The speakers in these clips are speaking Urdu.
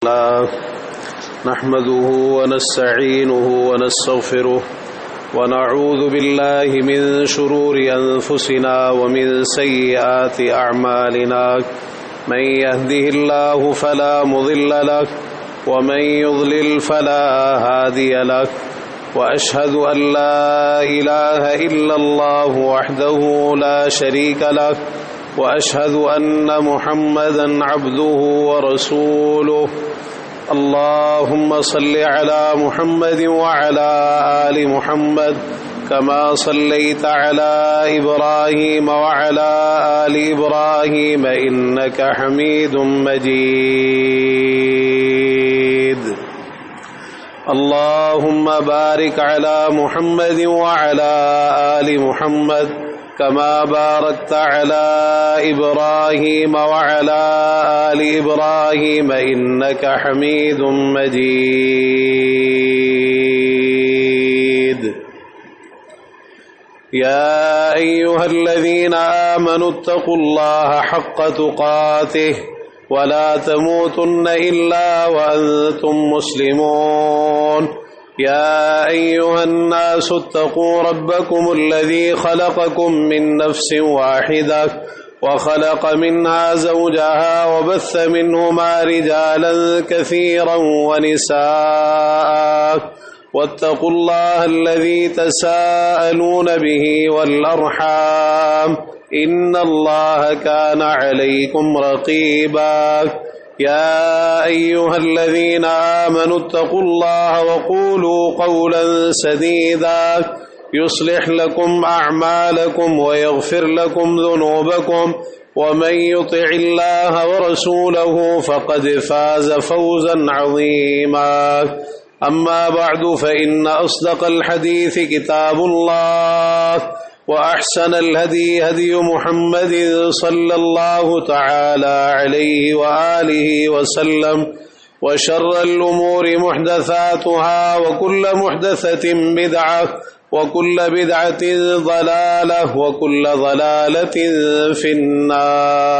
لله نحمده ونستعينه ونستغفره ونعوذ بالله من شرور أنفسنا ومن سيئات أعمالنا من يهده الله فلا مضل له ومن يضلل فلا هادي له وأشهد أن لا إله إلا الله وحده لا شريك له وأشهد أن محمدا عبده ورسوله اللهم صل على محمد وعلى آل محمد كما صليت على إبراهيم وعلى آل إبراهيم إنك حميد مجيد اللهم بارك على محمد وعلى آل محمد كما باركت على إبراهيم وعلى آل إبراهيم إنك حميد مجيد يا أيها الذين آمنوا اتقوا الله حق تقاته ولا تموتن إلا وأنتم مسلمون يا أيها الناس اتقوا ربكم الذي خلقكم من نفس واحدة وخلق منها زوجها وبث منهما رجالا كثيرا ونساء واتقوا الله الذي تساءلون به والأرحام إن الله كان عليكم رقيبا يا أيها الذين آمنوا اتقوا الله وقولوا قولا سديدا يصلح لكم أعمالكم ويغفر لكم ذنوبكم ومن يطع الله ورسوله فقد فاز فوزا عظيما أما بعد فإن أصدق الحديث كتاب الله وأحسن الهدي هدي محمد صلى الله تعالى عليه وآله وسلم وشر الأمور محدثاتها وكل محدثة بدعة وكل بدعة ضلالة وكل ضلالة في النار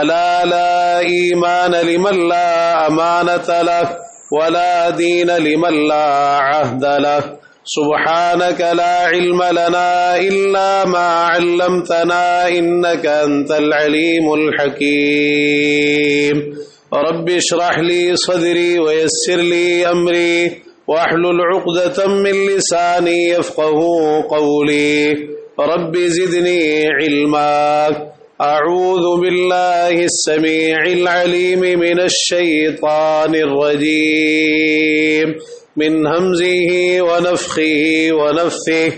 ألا لا إيمان لمن لا أمانة له ولا دين لمن لا عهد له سبحانك لا علم لنا إلا ما علمتنا إنك أنت العليم الحكيم رب اشرح لي صدري ويسر لي أمري واحلل عقدة من لساني يفقه قولي رب زدني علما أعوذ بالله السميع العليم من الشيطان الرجيم من همزه ونفخه ونفثه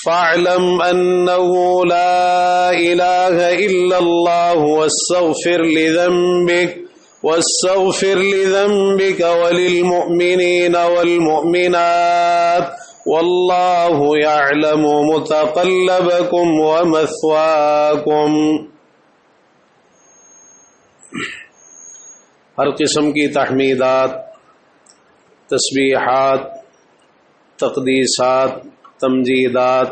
فاعلم أنه لا إله إلا الله واستغفر لذنبك وللمؤمنين والمؤمنات والله يعلم متقلبكم ومثواكم. ہر قسم کی تحمیدات، تسبیحات، تقدیسات، تمجیدات،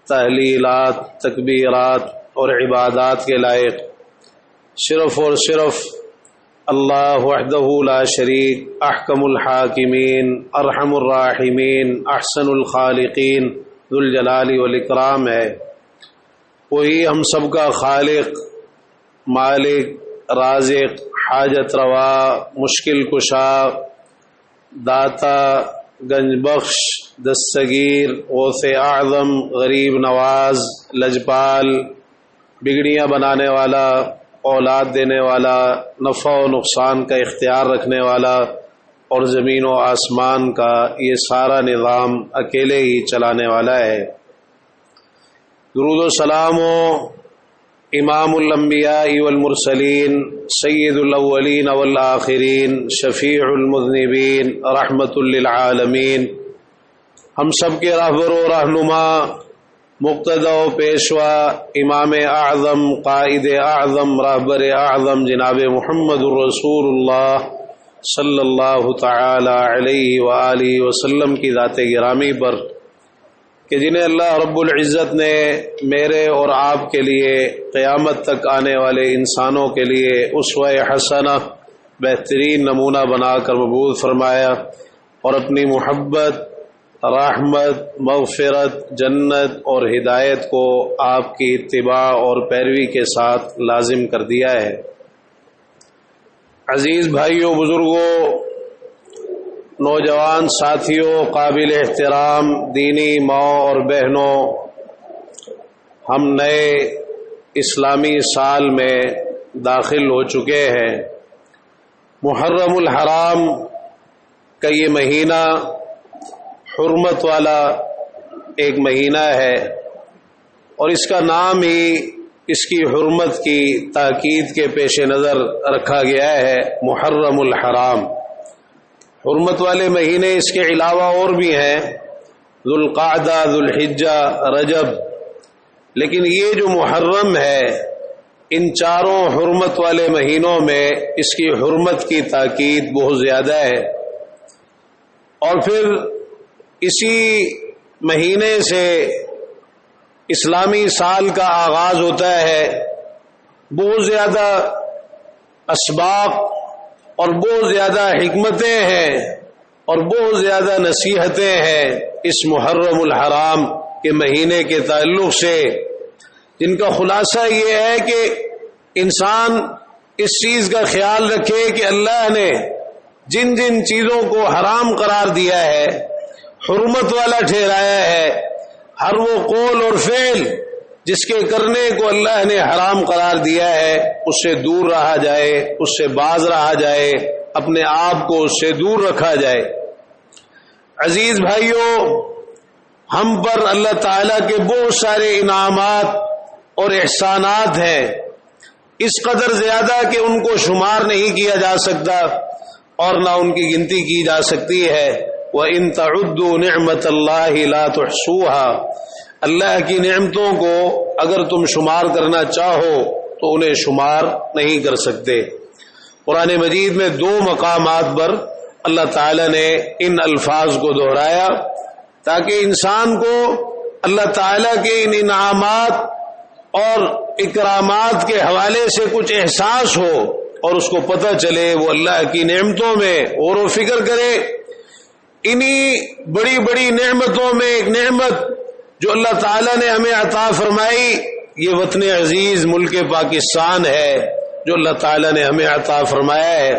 تحلیلات، تکبیرات اور عبادات کے لائق صرف اور صرف اللہ وحدہ لا شریک، احکم الحاکمین، ارحم الراحمین، احسن الخالقین، ذو الجلال والاکرام ہے. وہی ہم سب کا خالق، مالک، رازق، حاجت روا، مشکل کشا، داتا، گنج بخش، دستگیر، غوث اعظم، غریب نواز، لجپال، بگڑیاں بنانے والا، اولاد دینے والا، نفع و نقصان کا اختیار رکھنے والا اور زمین و آسمان کا یہ سارا نظام اکیلے ہی چلانے والا ہے. درود و سلام و امام الانبیاء والمرسلین، سید الاولین والآخرین، شفیع المذنبین، رحمت للعالمین، ہم سب کے رہبر و رہنما، مقتدی و پیشوا، امام اعظم، قائد اعظم، رہبر اعظم جناب محمد الرسول اللہ صلی اللہ تعالی علیہ وآلہ وسلم کی ذات گرامی پر کہ جنہیں اللہ رب العزت نے میرے اور آپ کے لیے قیامت تک آنے والے انسانوں کے لیے اسوہ حسنہ بہترین نمونہ بنا کر مبعوث فرمایا اور اپنی محبت، رحمت، مغفرت، جنت اور ہدایت کو آپ کی اتباع اور پیروی کے ساتھ لازم کر دیا ہے۔ عزیز بھائیوں، بزرگوں، نوجوان ساتھیوں، قابل احترام دینی ماؤں اور بہنوں، ہم نئے اسلامی سال میں داخل ہو چکے ہیں۔ محرم الحرام کا یہ مہینہ حرمت والا ایک مہینہ ہے، اور اس کا نام ہی اس کی حرمت کی تاکید کے پیش نظر رکھا گیا ہے، محرم الحرام۔ حرمت والے مہینے اس کے علاوہ اور بھی ہیں، ذوالقعدہ، ذوالحجہ، رجب، لیکن یہ جو محرم ہے، ان چاروں حرمت والے مہینوں میں اس کی حرمت کی تاکید بہت زیادہ ہے۔ اور پھر اسی مہینے سے اسلامی سال کا آغاز ہوتا ہے۔ بہت زیادہ اسباق اور بہت زیادہ حکمتیں ہیں اور بہت زیادہ نصیحتیں ہیں اس محرم الحرام کے مہینے کے تعلق سے، جن کا خلاصہ یہ ہے کہ انسان اس چیز کا خیال رکھے کہ اللہ نے جن جن چیزوں کو حرام قرار دیا ہے، حرمت والا ٹھہرایا ہے، ہر وہ قول اور فعل جس کے کرنے کو اللہ نے حرام قرار دیا ہے، اس سے دور رہا جائے، اس سے باز رہا جائے، اپنے آپ کو اس سے دور رکھا جائے۔ عزیز بھائیوں، ہم پر اللہ تعالیٰ کے بہت سارے انعامات اور احسانات ہیں، اس قدر زیادہ کہ ان کو شمار نہیں کیا جا سکتا اور نہ ان کی گنتی کی جا سکتی ہے۔ وَإِن تَعُدُّوا نِعْمَةَ اللَّهِ لَا تُحْصُوهَا، اللہ کی نعمتوں کو اگر تم شمار کرنا چاہو تو انہیں شمار نہیں کر سکتے۔ قرآن مجید میں 2 مقامات پر اللہ تعالیٰ نے ان الفاظ کو دہرایا تاکہ انسان کو اللہ تعالیٰ کے ان انعامات اور اکرامات کے حوالے سے کچھ احساس ہو اور اس کو پتہ چلے، وہ اللہ کی نعمتوں میں غور و فکر کرے۔ انہی بڑی بڑی نعمتوں میں ایک نعمت جو اللہ تعالیٰ نے ہمیں عطا فرمائی، یہ وطن عزیز ملک پاکستان ہے جو اللہ تعالیٰ نے ہمیں عطا فرمایا ہے۔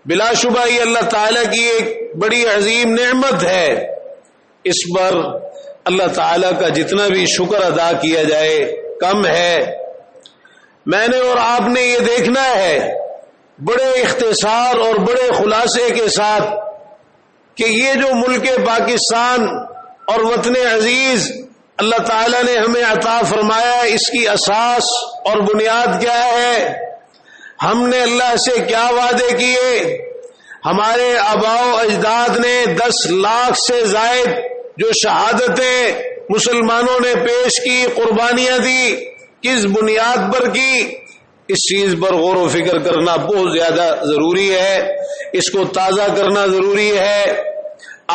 بلا شبہ یہ اللہ تعالیٰ کی ایک بڑی عظیم نعمت ہے، اس پر اللہ تعالیٰ کا جتنا بھی شکر ادا کیا جائے کم ہے۔ میں نے اور آپ نے یہ دیکھنا ہے بڑے اختصار اور بڑے خلاصے کے ساتھ کہ یہ جو ملک پاکستان اور وطن عزیز اللہ تعالیٰ نے ہمیں عطا فرمایا، اس کی اساس اور بنیاد کیا ہے؟ ہم نے اللہ سے کیا وعدے کیے؟ ہمارے آباء و اجداد نے 10 لاکھ سے زائد جو شہادتیں مسلمانوں نے پیش کی، قربانیاں دی، کس بنیاد پر کی؟ اس چیز پر غور و فکر کرنا بہت زیادہ ضروری ہے، اس کو تازہ کرنا ضروری ہے۔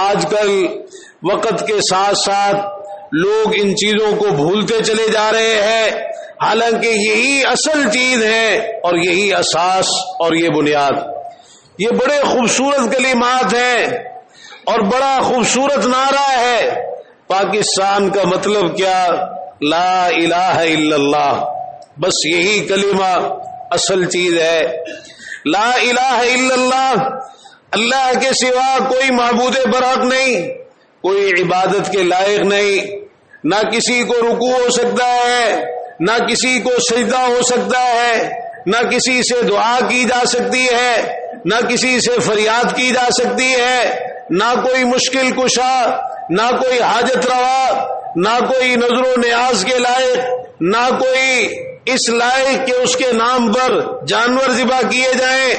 آج کل وقت کے ساتھ ساتھ لوگ ان چیزوں کو بھولتے چلے جا رہے ہیں، حالانکہ یہی اصل چیز ہے اور یہی اساس اور یہ بنیاد۔ یہ بڑے خوبصورت کلمات ہیں اور بڑا خوبصورت نعرہ ہے۔ پاکستان کا مطلب کیا؟ لا الہ الا اللہ، بس یہی کلمہ اصل چیز ہے۔ لا الہ الا اللہ، اللہ کے سوا کوئی معبود برحق نہیں، کوئی عبادت کے لائق نہیں، نہ کسی کو رکوع ہو سکتا ہے، نہ کسی کو سجدہ ہو سکتا ہے، نہ کسی سے دعا کی جا سکتی ہے، نہ کسی سے فریاد کی جا سکتی ہے، نہ کوئی مشکل کشا، نہ کوئی حاجت روا، نہ کوئی نظر و نیاز کے لائق، نہ کوئی اس لائق کہ اس کے نام پر جانور ذبح کیے جائیں،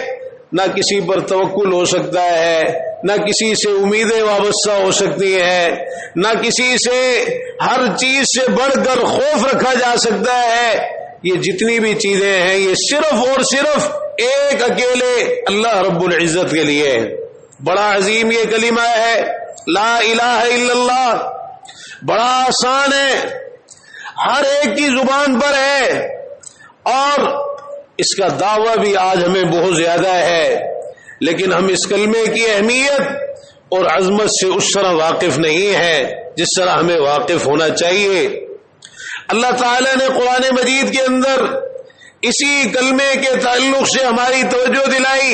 نہ کسی پر توکل ہو سکتا ہے، نہ کسی سے امیدیں وابستہ ہو سکتی ہیں، نہ کسی سے ہر چیز سے بڑھ کر خوف رکھا جا سکتا ہے۔ یہ جتنی بھی چیزیں ہیں یہ صرف اور صرف ایک اکیلے اللہ رب العزت کے لیے ہے۔ بڑا عظیم یہ کلمہ ہے لا الہ الا اللہ۔ بڑا آسان ہے، ہر ایک کی زبان پر ہے، اور اس کا دعویٰ بھی آج ہمیں بہت زیادہ ہے، لیکن ہم اس کلمے کی اہمیت اور عظمت سے اس طرح واقف نہیں ہیں جس طرح ہمیں واقف ہونا چاہیے۔ اللہ تعالیٰ نے قرآن مجید کے اندر اسی کلمے کے تعلق سے ہماری توجہ دلائی،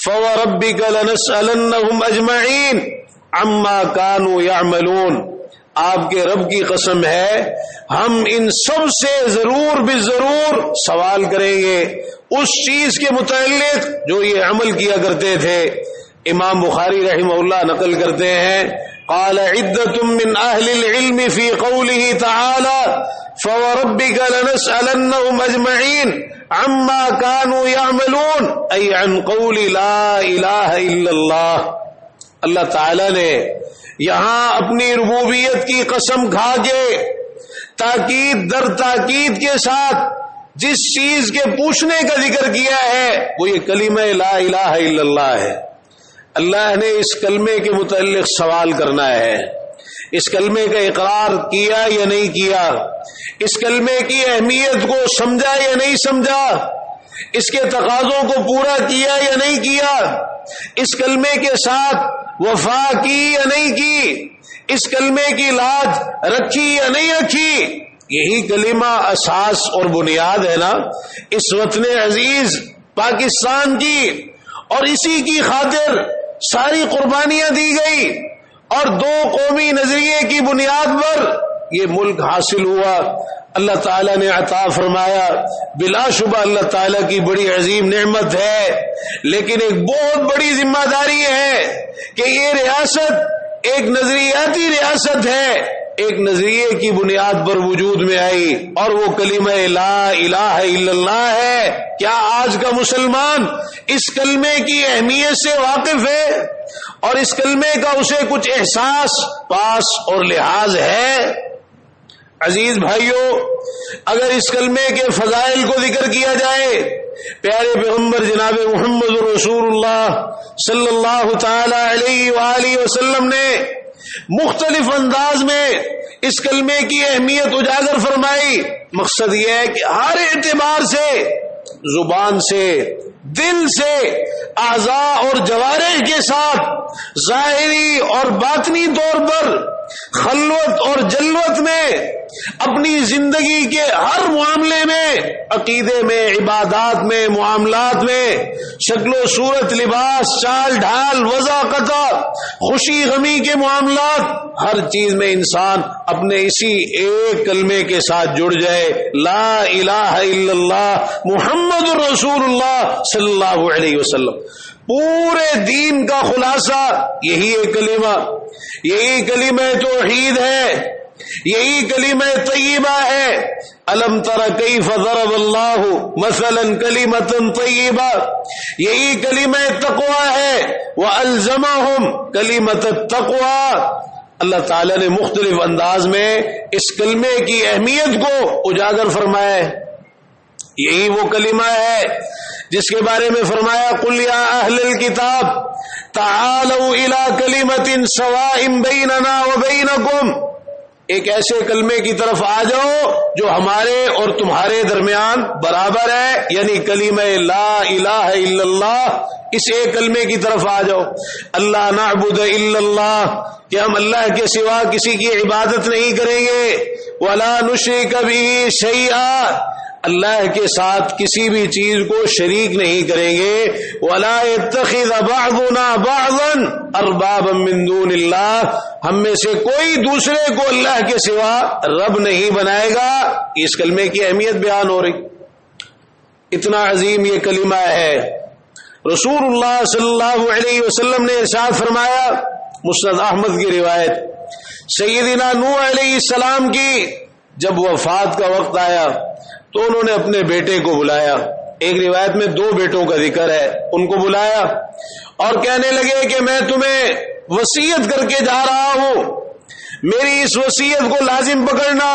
فَوَرَبِّكَ لَنَسْأَلَنَّهُمْ أَجْمَعِينَ عَمَّا كَانُوا يَعْمَلُونَ، آپ کے رب کی قسم ہے ہم ان سب سے ضرور بالضرور سوال کریں گے اس چیز کے متعلق جو یہ عمل کیا کرتے تھے۔ امام بخاری رحمہ اللہ نقل کرتے ہیں، قال عدة من اہل العلم في قوله تعالى فوربك لنسألنهم اجمعين عما كانوا يعملون اي عن قول لا الہ الا اللہ۔ اللہ تعالی نے یہاں اپنی ربوبیت کی قسم کھا کے تاکید در تاکید کے ساتھ جس چیز کے پوچھنے کا ذکر کیا ہے وہ یہ کلمہ لا الہ الا اللہ ہے۔ اللہ نے اس کلمے کے متعلق سوال کرنا ہے، اس کلمے کا اقرار کیا یا نہیں کیا، اس کلمے کی اہمیت کو سمجھا یا نہیں سمجھا، اس کے تقاضوں کو پورا کیا یا نہیں کیا، اس کلمے کے ساتھ وفا کی یا نہیں کی، اس کلمے کی لاج رکھی یا نہیں رکھی۔ یہی کلمہ اساس اور بنیاد ہے نا اس وطن عزیز پاکستان کی، اور اسی کی خاطر ساری قربانیاں دی گئی، اور دو قومی نظریے کی بنیاد پر یہ ملک حاصل ہوا، اللہ تعالیٰ نے عطا فرمایا۔ بلا شبہ اللہ تعالیٰ کی بڑی عظیم نعمت ہے، لیکن ایک بہت بڑی ذمہ داری ہے کہ یہ ریاست ایک نظریاتی ریاست ہے، ایک نظریے کی بنیاد پر وجود میں آئی، اور وہ کلمہ لا الہ الا اللہ ہے۔ کیا آج کا مسلمان اس کلمے کی اہمیت سے واقف ہے اور اس کلمے کا اسے کچھ احساس پاس اور لحاظ ہے؟ عزیز بھائیوں، اگر اس کلمے کے فضائل کو ذکر کیا جائے، پیارے پیغمبر جناب محمد رسول اللہ صلی اللہ تعالی علیہ وآلہ وسلم نے مختلف انداز میں اس کلمے کی اہمیت اجاگر فرمائی۔ مقصد یہ ہے کہ ہر اعتبار سے، زبان سے، دل سے، اعضاء اور جوارح کے ساتھ، ظاہری اور باطنی طور پر، خلوت اور جلوت میں، اپنی زندگی کے ہر معاملے میں، عقیدے میں، عبادات میں، معاملات میں، شکل و صورت، لباس، چال ڈھال، وضع قطع، خوشی غمی کے معاملات، ہر چیز میں انسان اپنے اسی ایک کلمے کے ساتھ جڑ جائے، لا الہ الا اللہ محمد رسول اللہ صلی اللہ علیہ وسلم۔ پورے دین کا خلاصہ یہی ایک کلمہ، یہی کلمہ توحید ہے، یہی کلمہ طیبہ ہے۔ الم تر کیف ضرب اللہ مثلا کلمۃ طیبہ، یہی کلمہ تقوی ہے، والزمہم کلمۃ التقوی۔ اللہ تعالی نے مختلف انداز میں اس کلمے کی اہمیت کو اجاگر فرمایا ہے۔ یہی وہ کلمہ ہے جس کے بارے میں فرمایا، قل یا اہل الکتاب تعالوا الی کلمۃ سواء بیننا وبینکم، ایک ایسے کلمے کی طرف آ جاؤ جو ہمارے اور تمہارے درمیان برابر ہے، یعنی کلمہ لا الہ الا اللہ، اس ایک کلمے کی طرف آ جاؤ۔ اللہ نعبد الا اللہ، کہ ہم اللہ کے سوا کسی کی عبادت نہیں کریں گے، ولا نشرک بہ شیئا، اللہ کے ساتھ کسی بھی چیز کو شریک نہیں کریں گے، ولا يتخذ بعضنا بعضا اربابا من دون اللہ، ہم میں سے کوئی دوسرے کو اللہ کے سوا رب نہیں بنائے گا۔ اس کلمے کی اہمیت بیان ہو رہی، اتنا عظیم یہ کلمہ ہے۔ رسول اللہ صلی اللہ علیہ وسلم نے ارشاد فرمایا، مسند احمد کی روایت، سیدنا نوح علیہ السلام کی جب وفات کا وقت آیا تو انہوں نے اپنے بیٹے کو بلایا، ایک روایت میں 2 بیٹوں کا ذکر ہے، ان کو بلایا اور کہنے لگے کہ میں تمہیں وصیت کر کے جا رہا ہوں، میری اس وصیت کو لازم پکڑنا،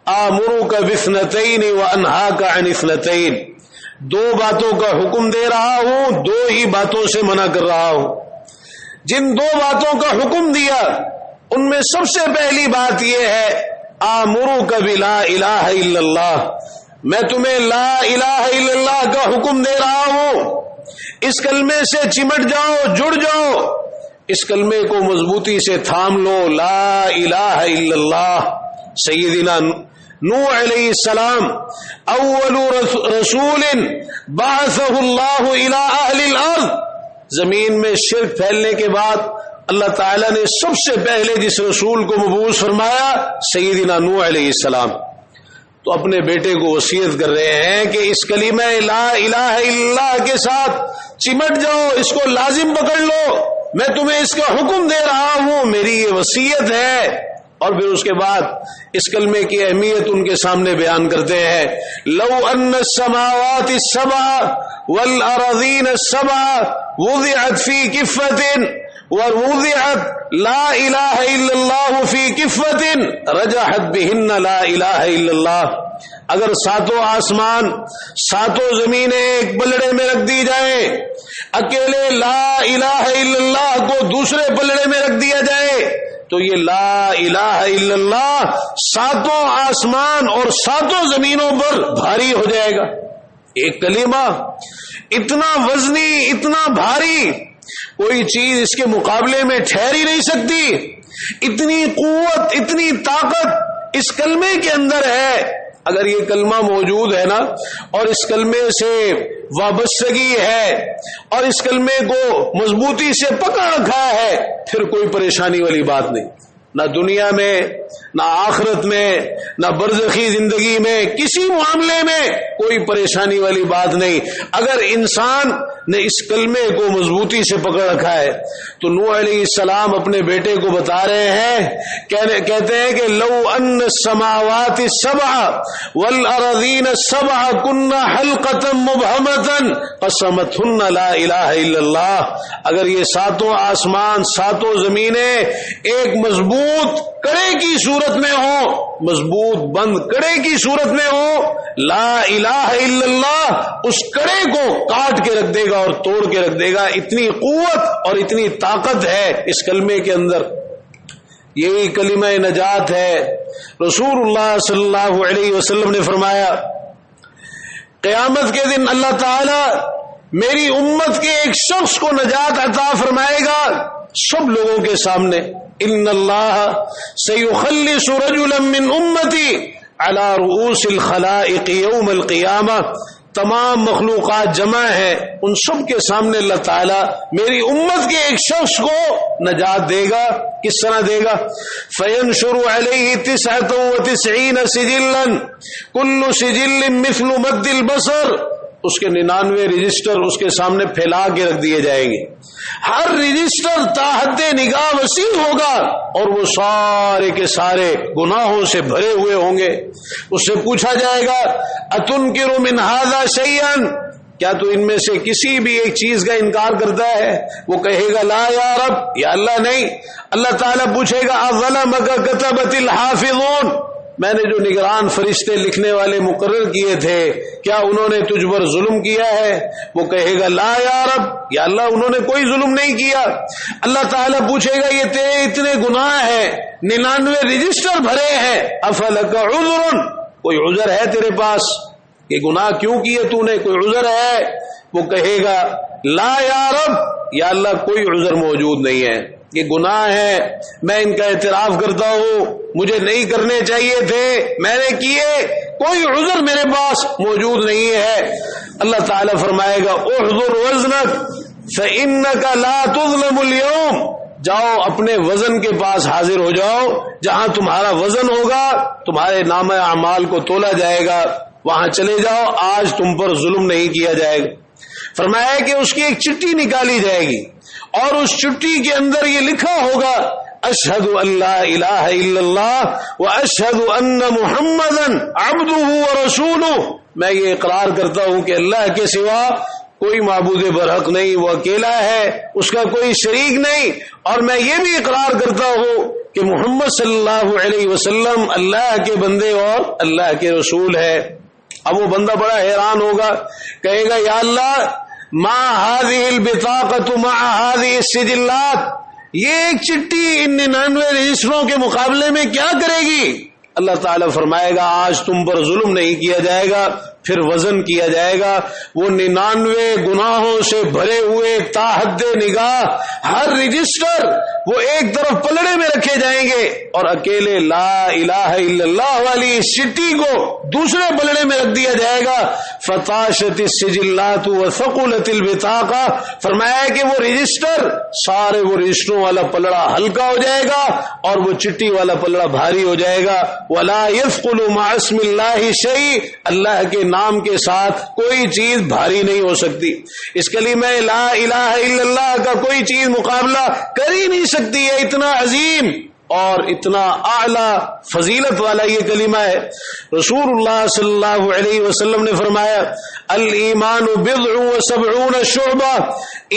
آمرک باثنتین وانہاک عن اثنتین، 2 باتوں کا حکم دے رہا ہوں، 2 ہی باتوں سے منع کر رہا ہوں۔ جن 2 باتوں کا حکم دیا ان میں سب سے پہلی بات یہ ہے آمرک بلا الہ الا اللہ، میں تمہیں لا الہ الا اللہ کا حکم دے رہا ہوں، اس کلمے سے چمٹ جاؤ، جڑ جاؤ، اس کلمے کو مضبوطی سے تھام لو، لا الہ الا اللہ۔ سیدنا نوح علیہ السلام اول رسول بعثہ اللہ الی اہل الارض، زمین میں شرک پھیلنے کے بعد اللہ تعالیٰ نے سب سے پہلے جس رسول کو مبعوث فرمایا سیدنا نوح علیہ السلام، تو اپنے بیٹے کو وصیت کر رہے ہیں کہ اس کلمہ لا الہ الا اللہ کے ساتھ چمٹ جاؤ، اس کو لازم پکڑ لو، میں تمہیں اس کا حکم دے رہا ہوں، میری یہ وصیت ہے۔ اور پھر اس کے بعد اس کلمے کی اہمیت ان کے سامنے بیان کرتے ہیں، لو ان السماوات السبع والارضین السبع وضعت فی کفۃ ووضعت لا الہ الا اللہ فی کفۃ رجحت بہن لا الہ الا اللہ، اگر ساتوں آسمان ساتوں زمینیں ایک پلڑے میں رکھ دی جائیں، اکیلے لا الہ الا اللہ کو دوسرے پلڑے میں رکھ دیا جائے تو یہ لا الہ الا اللہ ساتوں آسمان اور ساتوں زمینوں پر بھاری ہو جائے گا۔ ایک کلمہ اتنا وزنی، اتنا بھاری، کوئی چیز اس کے مقابلے میں ٹھہر ہی نہیں سکتی، اتنی قوت، اتنی طاقت اس کلمے کے اندر ہے۔ اگر یہ کلمہ موجود ہے نا اور اس کلمے سے وابستگی ہے اور اس کلمے کو مضبوطی سے پکڑ رکھا ہے، پھر کوئی پریشانی والی بات نہیں، نہ دنیا میں، نہ آخرت میں، نہ برزخی زندگی میں، کسی معاملے میں کوئی پریشانی والی بات نہیں۔ اگر انسان نے اس کلمے کو مضبوطی سے پکڑ رکھا ہے تو نوح علیہ السلام اپنے بیٹے کو بتا رہے ہیں، کہتے ہیں کہ لو ان السماوات السبع والارضین السبع کن حلقة مبہمة قسمتہن لا الہ الا اللہ، اگر یہ ساتوں آسمان ساتوں زمینیں ایک مضبوط کڑے کی صورت میں ہو، مضبوط بند کڑے کی صورت میں ہو، لا الہ الا اللہ اس کڑے کو کاٹ کے رکھ دے گا اور توڑ کے رکھ دے گا، اتنی قوت اور اتنی طاقت ہے اس کلمے کے اندر۔ یہی کلمہ نجات ہے۔ رسول اللہ صلی اللہ علیہ وسلم نے فرمایا قیامت کے دن اللہ تعالی میری امت کے ایک شخص کو نجات عطا فرمائے گا سب لوگوں کے سامنے، ان اللہ سیخلص رجلا من امتی علی رؤوس الخلائق یوم القیامہ، تمام مخلوقات جمع ہیں، ان سب کے سامنے اللہ تعالیٰ میری امت کے ایک شخص کو نجات دے گا۔ کس طرح دے گا؟ فینشر علیہ 99 سجلا کل سجل مثل مد البصر، اس کے 99 رجسٹر اس کے سامنے پھیلا کے رکھ دیے جائیں گے، ہر رجسٹر تاحد نگاہ وسیع ہوگا اور وہ سارے کے سارے گناہوں سے بھرے ہوئے ہوں گے۔ اس سے پوچھا جائے گا اتنکر من ھذا شیئا، کیا تو ان میں سے کسی بھی ایک چیز کا انکار کرتا ہے؟ وہ کہے گا لا یا رب، یا اللہ نہیں۔ اللہ تعالیٰ پوچھے گا اظلمک کتبت الحافظون، میں نے جو نگران فرشتے لکھنے والے مقرر کیے تھے کیا انہوں نے تجھ پر ظلم کیا ہے؟ وہ کہے گا لا یا رب، یا اللہ انہوں نے کوئی ظلم نہیں کیا۔ اللہ تعالیٰ پوچھے گا یہ تیرے اتنے گناہ ہیں، 99 رجسٹر بھرے ہیں، افلک عذر، کوئی عذر ہے تیرے پاس؟ یہ گناہ کیوں کیے تو نے، کوئی عذر ہے؟ وہ کہے گا لا یا رب، یا اللہ کوئی عذر موجود نہیں ہے، یہ گناہ ہے، میں ان کا اعتراف کرتا ہوں، مجھے نہیں کرنے چاہیے تھے، میں نے کیے، کوئی عذر میرے پاس موجود نہیں ہے۔ اللہ تعالیٰ فرمائے گا احضر وزنک فإنک لا تظلم اليوم، جاؤ اپنے وزن کے پاس حاضر ہو جاؤ، جہاں تمہارا وزن ہوگا تمہارے نامہ اعمال کو تولا جائے گا، وہاں چلے جاؤ، آج تم پر ظلم نہیں کیا جائے گا۔ فرمایا کہ اس کی ایک چٹھی نکالی جائے گی اور اس چٹھی کے اندر یہ لکھا ہوگا اشہد ان لا الہ الا اللہ واشہد ان محمدا عبدہ ورسولہ، میں یہ اقرار کرتا ہوں کہ اللہ کے سوا کوئی معبود برحق نہیں، وہ اکیلا ہے، اس کا کوئی شریک نہیں، اور میں یہ بھی اقرار کرتا ہوں کہ محمد صلی اللہ علیہ وسلم اللہ کے بندے اور اللہ کے رسول ہے۔ اب وہ بندہ بڑا حیران ہوگا، کہے گا یا اللہ ما هذه البطاقة مع هذه السجلات، یہ ایک چٹھی ان 99 رجسٹروں کے مقابلے میں کیا کرے گی؟ اللہ تعالیٰ فرمائے گا آج تم پر ظلم نہیں کیا جائے گا، پھر وزن کیا جائے گا، وہ 99 گناہوں سے بھرے ہوئے تاحد نگاہ ہر رجسٹر وہ ایک طرف پلڑے میں رکھے جائیں گے، اور اکیلے لا الہ الا اللہ والی اس چٹھی کو دوسرے پلڑے میں رکھ دیا جائے گا۔ فطاشت السجلات وثقلت البطاقہ، فرمایا کہ وہ رجسٹر سارے وہ رجسٹروں والا پلڑا ہلکا ہو جائے گا اور وہ چٹھی والا پلڑا بھاری ہو جائے گا۔ ولا يثقل مع اسم اللہ شیء، اللہ کے نام کے ساتھ کوئی چیز بھاری نہیں ہو سکتی۔ اس کلمہ لا الہ الا اللہ کا کوئی چیز مقابلہ کر ہی نہیں سکتی ہے، اتنا عظیم اور اتنا اعلی فضیلت والا یہ کلمہ ہے۔ رسول اللہ صلی اللہ علیہ وسلم نے فرمایا الایمان بضع و سبعون شعبہ،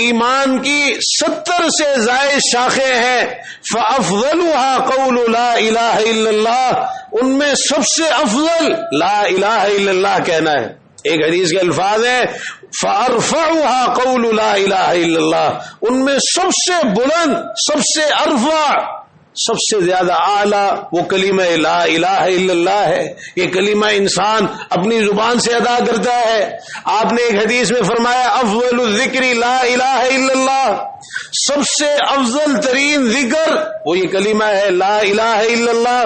ایمان کی 70 سے زائد شاخیں ہیں، فافضلها قول لا الہ الا اللہ، ان میں سب سے افضل لا الہ الا اللہ کہنا ہے۔ ایک حدیث کے الفاظ ہیں فارفعها قول لا الہ الا اللہ، ان میں سب سے بلند، سب سے ارفع، سب سے زیادہ اعلیٰ وہ کلمہ لا الہ الا اللہ ہے۔ یہ کلمہ انسان اپنی زبان سے ادا کرتا ہے۔ آپ نے ایک حدیث میں فرمایا افضل الذکر لا الہ الا اللہ، سب سے افضل ترین ذکر وہ یہ کلمہ ہے لا الہ الا اللہ۔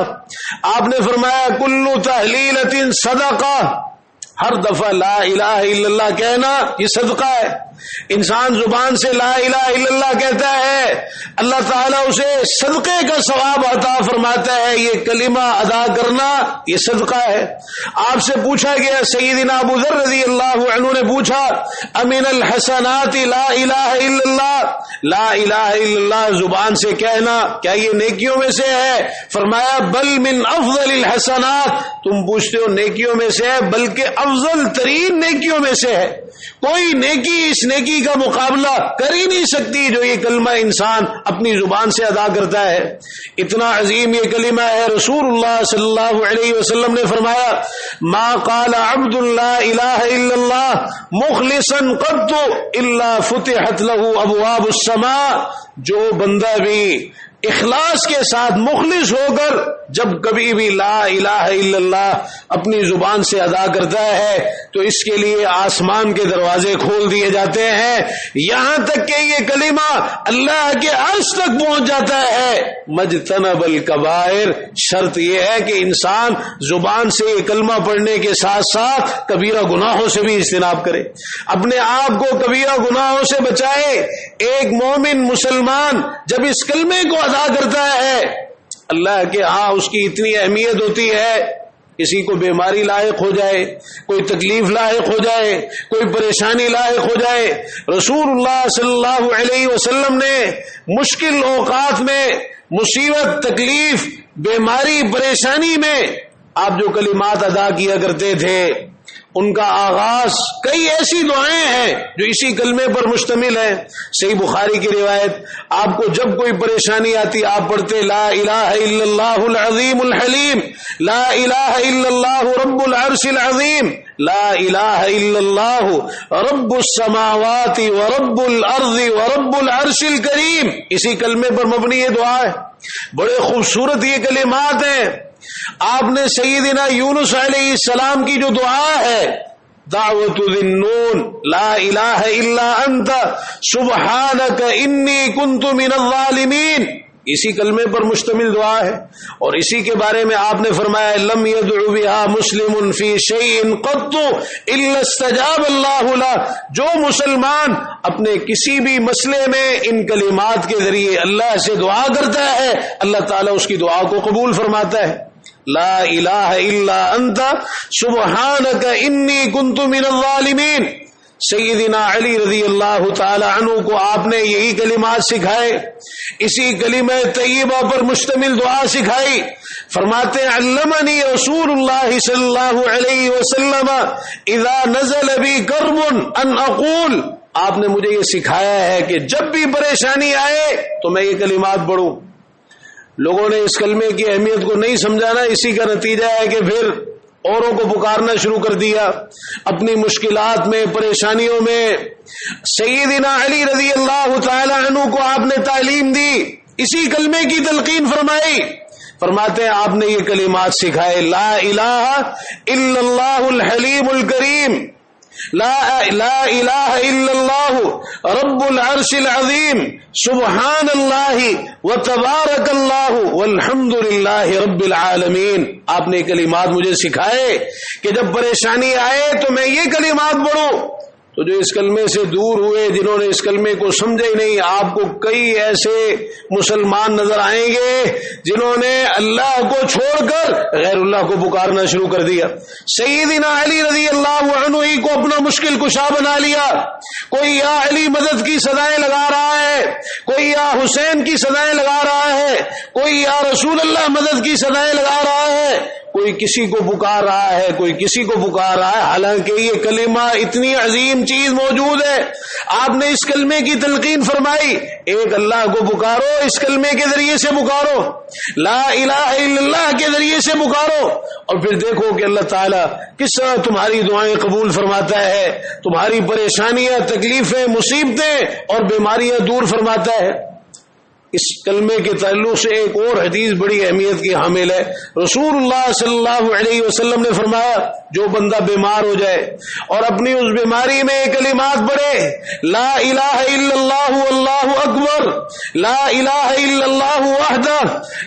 آپ نے فرمایا کل تحلیلۃ صدقہ، ہر دفعہ لا الہ الا اللہ کہنا یہ صدقہ ہے۔ انسان زبان سے لا الہ الا اللہ کہتا ہے، اللہ تعالیٰ اسے صدقے کا ثواب عطا فرماتا ہے۔ یہ کلمہ ادا کرنا یہ صدقہ ہے۔ آپ سے پوچھا گیا، سیدنا ابو ذر رضی اللہ عنہ نے پوچھا امن الحسنات لا الہ الا اللہ، لا الہ الا اللہ زبان سے کہنا کیا یہ نیکیوں میں سے ہے؟ فرمایا بل من افضل الحسنات، تم پوچھتے ہو نیکیوں میں سے ہے، بلکہ افضل ترین نیکیوں میں سے ہے۔ کوئی نیکی اس نیکی کا مقابلہ کر ہی نہیں سکتی جو یہ کلمہ انسان اپنی زبان سے ادا کرتا ہے۔ اتنا عظیم یہ کلمہ ہے۔ رسول اللہ صلی اللہ علیہ وسلم نے فرمایا ما قال عبد لا الہ الا اللہ مخلصا قط الا فتحت له ابواب السماء، جو بندہ بھی اخلاص کے ساتھ مخلص ہو کر جب کبھی بھی لا الہ الا اللہ اپنی زبان سے ادا کرتا ہے تو اس کے لیے آسمان کے دروازے کھول دیے جاتے ہیں، یہاں تک کہ یہ کلمہ اللہ کے عرش تک پہنچ جاتا ہے۔ مجتنب الکبائر، شرط یہ ہے کہ انسان زبان سے یہ کلمہ پڑھنے کے ساتھ ساتھ کبیرہ گناہوں سے بھی اجتناب کرے، اپنے آپ کو کبیرہ گناہوں سے بچائے۔ ایک مومن مسلمان جب اس کلمے کو ادا کرتا ہے اللہ کے ہاں اس کی اتنی اہمیت ہوتی ہے، کسی کو بیماری لاحق ہو جائے، کوئی تکلیف لاحق ہو جائے، کوئی پریشانی لاحق ہو جائے، رسول اللہ صلی اللہ علیہ وسلم نے مشکل اوقات میں، مصیبت، تکلیف، بیماری، پریشانی میں آپ جو کلمات ادا کیا کرتے تھے ان کا آغاز کئی ایسی دعائیں ہیں جو اسی کلمے پر مشتمل ہیں۔ صحیح بخاری کی روایت، آپ کو جب کوئی پریشانی آتی آپ پڑھتے لا الہ الا اللہ العظیم الحلیم، لا الہ الا اللہ رب العرش العظیم، لا الہ الا اللہ رب السماوات ورب الارض ورب العرش الکریم، اسی کلمے پر مبنی یہ دعا ہے۔ بڑے خوبصورت یہ کلمات ہیں۔ آپ نے سیدنا یونس علیہ السلام کی جو دعا ہے دعوت ذنون لا الہ الا انت سبحانک انی کنت من الظالمین، اسی کلمے پر مشتمل دعا ہے، اور اسی کے بارے میں آپ نے فرمایا لم يدع بها مسلم فی شیء قط الا استجاب اللہ له، جو مسلمان اپنے کسی بھی مسئلے میں ان کلمات کے ذریعے اللہ سے دعا کرتا ہے اللہ تعالیٰ اس کی دعا کو قبول فرماتا ہے۔ لا الہ الا انت سبحانک انی کنت من الظالمین۔ سیدنا علی رضی اللہ تعالی عنہ کو آپ نے یہی کلمات سکھائے، اسی کلمہ طیبہ پر مشتمل دعا سکھائی۔ فرماتے ہیں علمنی رسول اللہ صلی اللہ علیہ وسلم اذا نزل بی کرب ان اقول، آپ نے مجھے یہ سکھایا ہے کہ جب بھی پریشانی آئے تو میں یہ کلمات پڑھوں۔ لوگوں نے اس کلمے کی اہمیت کو نہیں سمجھانا، اسی کا نتیجہ ہے کہ پھر اوروں کو پکارنا شروع کر دیا اپنی مشکلات میں، پریشانیوں میں۔ سیدنا علی رضی اللہ تعالی عنہ کو آپ نے تعلیم دی اسی کلمے کی تلقین فرمائی. فرماتے ہیں آپ نے یہ کلمات سکھائے: لا الہ الا اللہ الحلیم الکریم، لا الہ الا اللہ رب العرش العظیم، سبحان اللہ وتبارک اللہ والحمد للہ رب العالمین. آپ نے کلمات مجھے سکھائے کہ جب پریشانی آئے تو میں یہ کلمات پڑھوں. تو جو اس کلمے سے دور ہوئے، جنہوں نے اس کلمے کو سمجھے ہی نہیں، آپ کو کئی ایسے مسلمان نظر آئیں گے جنہوں نے اللہ کو چھوڑ کر غیر اللہ کو پکارنا شروع کر دیا. سیدنا علی رضی اللہ عنہ ہی کو اپنا مشکل کشا بنا لیا. کوئی یا علی مدد کی صدائیں لگا رہا ہے، کوئی یا حسین کی صدائیں لگا رہا ہے، کوئی یا رسول اللہ مدد کی صدائیں لگا رہا ہے، کوئی کسی کو پکار رہا ہے، کوئی کسی کو پکار رہا ہے. حالانکہ یہ کلمہ اتنی عظیم چیز موجود ہے. آپ نے اس کلمے کی تلقین فرمائی: ایک اللہ کو پکارو، اس کلمے کے ذریعے سے پکارو، لا الہ الا اللہ کے ذریعے سے پکارو، اور پھر دیکھو کہ اللہ تعالیٰ کس طرح تمہاری دعائیں قبول فرماتا ہے، تمہاری پریشانیاں، تکلیفیں، مصیبتیں اور بیماریاں دور فرماتا ہے. اس کلمے کے تعلق سے ایک اور حدیث بڑی اہمیت کی حامل ہے. رسول اللہ صلی اللہ علیہ وسلم نے فرمایا: جو بندہ بیمار ہو جائے اور اپنی اس بیماری میں کلمات پڑھے: لا الہ الا اللہ واللہ اکبر، لا الہ الا اللہ وحدہ،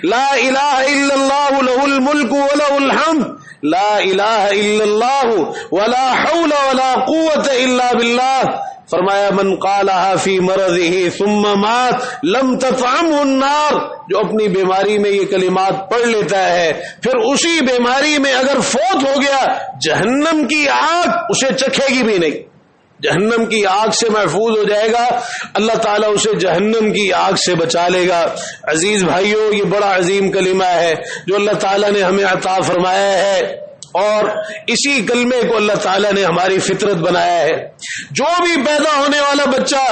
لا الہ الا اللہ لہ الملک ولہ الحمد، لا الہ الا اللہ ولا حول ولا قوت الا باللہ. فرمایا: من قالها فی مرضه ثم مات لم تطعمه النار. جو اپنی بیماری میں یہ کلمات پڑھ لیتا ہے، پھر اسی بیماری میں اگر فوت ہو گیا، جہنم کی آگ اسے چکھے گی بھی نہیں. جہنم کی آگ سے محفوظ ہو جائے گا، اللہ تعالیٰ اسے جہنم کی آگ سے بچا لے گا. عزیز بھائیوں، یہ بڑا عظیم کلمہ ہے جو اللہ تعالیٰ نے ہمیں عطا فرمایا ہے، اور اسی کلمے کو اللہ تعالیٰ نے ہماری فطرت بنایا ہے. جو بھی پیدا ہونے والا بچہ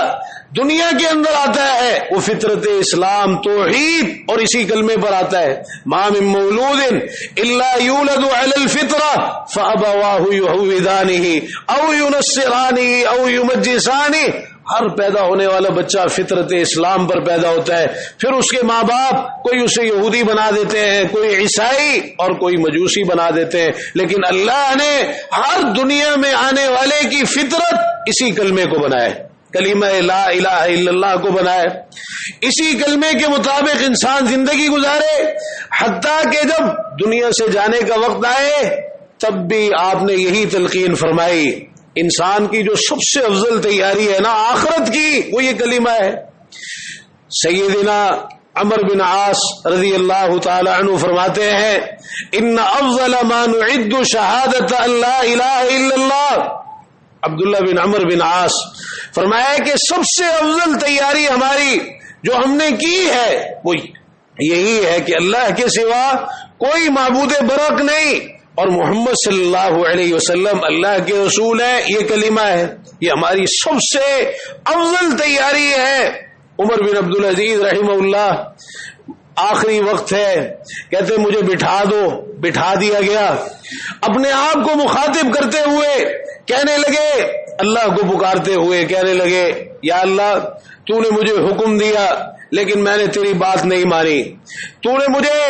دنیا کے اندر آتا ہے وہ فطرت اسلام، توحید اور اسی کلمے پر آتا ہے. ما من مولود الا یولد علی الفطرہ فابواہ یہودانہ او ینصرانہ او یمجسانہ. ہر پیدا ہونے والا بچہ فطرت اسلام پر پیدا ہوتا ہے، پھر اس کے ماں باپ کوئی اسے یہودی بنا دیتے ہیں، کوئی عیسائی اور کوئی مجوسی بنا دیتے ہیں. لیکن اللہ نے ہر دنیا میں آنے والے کی فطرت اسی کلمے کو بنایا، کلمہ لا الہ الا اللہ کو بنایا. اسی کلمے کے مطابق انسان زندگی گزارے، حتیٰ کہ جب دنیا سے جانے کا وقت آئے تب بھی آپ نے یہی تلقین فرمائی. انسان کی جو سب سے افضل تیاری ہے نا آخرت کی، وہ یہ کلمہ ہے. سیدنا عمر بن عاص رضی اللہ تعالی عنہ فرماتے ہیں: ان افضل ما نعد شہادت ان لا الہ الا اللہ. عبداللہ بن عمر بن عاص فرمایا کہ سب سے افضل تیاری ہماری جو ہم نے کی ہے وہ یہی ہے کہ اللہ کے سوا کوئی معبود برحق نہیں، اور محمد صلی اللہ علیہ وسلم اللہ کے رسول ہیں. یہ کلمہ ہے، یہ ہماری سب سے افضل تیاری ہے. عمر بن عبدالعزیز رحمہ اللہ، آخری وقت ہے، کہتے مجھے بٹھا دو. بٹھا دیا گیا. اپنے آپ کو مخاطب کرتے ہوئے کہنے لگے، اللہ کو پکارتے ہوئے کہنے لگے: یا اللہ، تو نے مجھے حکم دیا لیکن میں نے تیری بات نہیں مانی. تو نے مجھے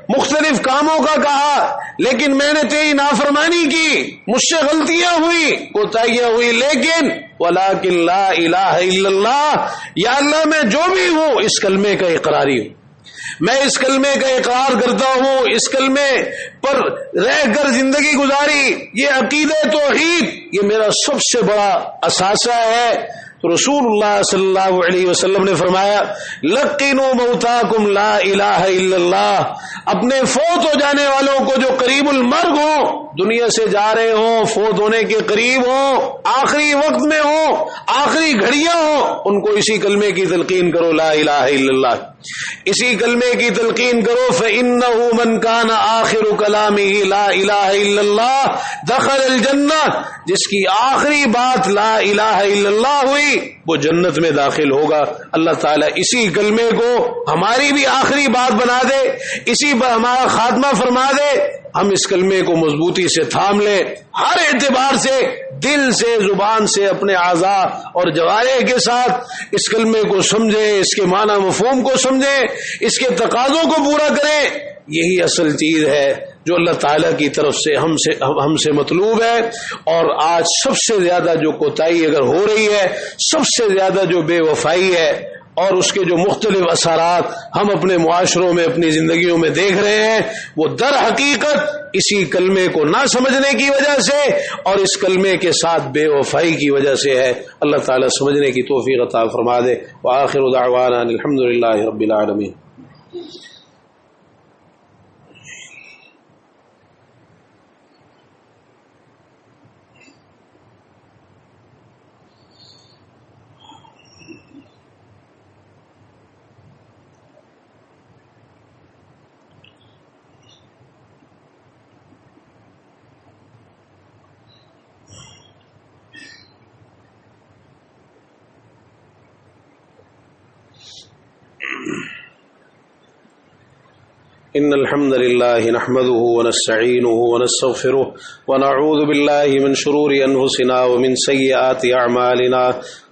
مختلف کاموں کا کہا لیکن میں نے تیری نافرمانی کی. مجھ سے غلطیاں ہوئی، کوتاہیاں ہوئی، لیکن ولیکن لا الہ الا اللہ، یا اللہ میں جو بھی ہوں اس کلمے کا اقراری ہوں. میں اس کلمے کا اقرار کرتا ہوں، اس کلمے پر رہ کر زندگی گزاری. یہ عقیدہ توحید یہ میرا سب سے بڑا اثاثہ ہے. تو رسول اللہ صلی اللہ علیہ وسلم نے فرمایا: لقنوا موتاکم لا الہ الا اللہ. اپنے فوت ہو جانے والوں کو جو قریب المرگ ہوں، دنیا سے جا رہے ہوں، فوت ہونے کے قریب ہوں، آخری وقت میں ہوں، آخری گھڑیاں ہوں، ان کو اسی کلمے کی تلقین کرو، لا الہ الا اللہ. اسی کلمے کی تلقین کرو. فإنه من كان آخر کلامه لا الہ الا اللہ دخل الجنہ. جس کی آخری بات لا الہ الا اللہ ہوئی وہ جنت میں داخل ہوگا۔ اللہ تعالیٰ اسی کلمے کو ہماری بھی آخری بات بنا دے، اسی پر ہمارا خاتمہ فرما دے، ہم اس کلمے کو مضبوطی سے تھام لیں، ہر اعتبار سے، دل سے، زبان سے، اپنے اعضاء اور جوارح کے ساتھ اس کلمے کو سمجھیں، اس کے معنی مفہوم کو سمجھیں، اس کے تقاضوں کو پورا کریں۔ یہی اصل چیز ہے جو اللہ تعالیٰ کی طرف سے ہم سے مطلوب ہے۔ اور آج سب سے زیادہ جو کوتاہی اگر ہو رہی ہے، سب سے زیادہ جو بے وفائی ہے اور اس کے جو مختلف اثرات ہم اپنے معاشروں میں، اپنی زندگیوں میں دیکھ رہے ہیں، وہ در حقیقت اسی کلمے کو نہ سمجھنے کی وجہ سے اور اس کلمے کے ساتھ بے وفائی کی وجہ سے ہے۔ اللہ تعالیٰ سمجھنے کی توفیق عطا فرما دے۔ وآخر دعوانا الحمدللہ رب العالمین۔ إن الحمد لله نحمده ونستعينه ونستغفره ونعوذ بالله من شرور أنفسنا ومن سيئات أعمالنا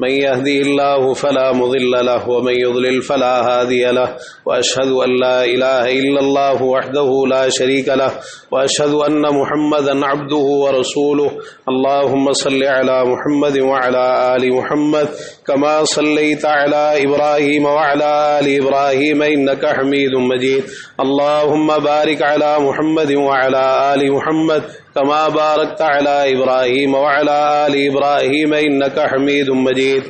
من يهده الله فلا مضل له ومن يضلل فلا هادي له وأشهد أن لا إله إلا الله وحده لا شريك له وأشهد أن محمدا عبده ورسوله اللهم صل على محمد وعلى آل محمد كما صليت على إبراهيم وعلى آل إبراهيم إنك حميد مجيد اللهم بارك على محمد وعلى آل محمد كما باركت على إبراهيم وعلى آل إبراهيم إنك حميد مجيد۔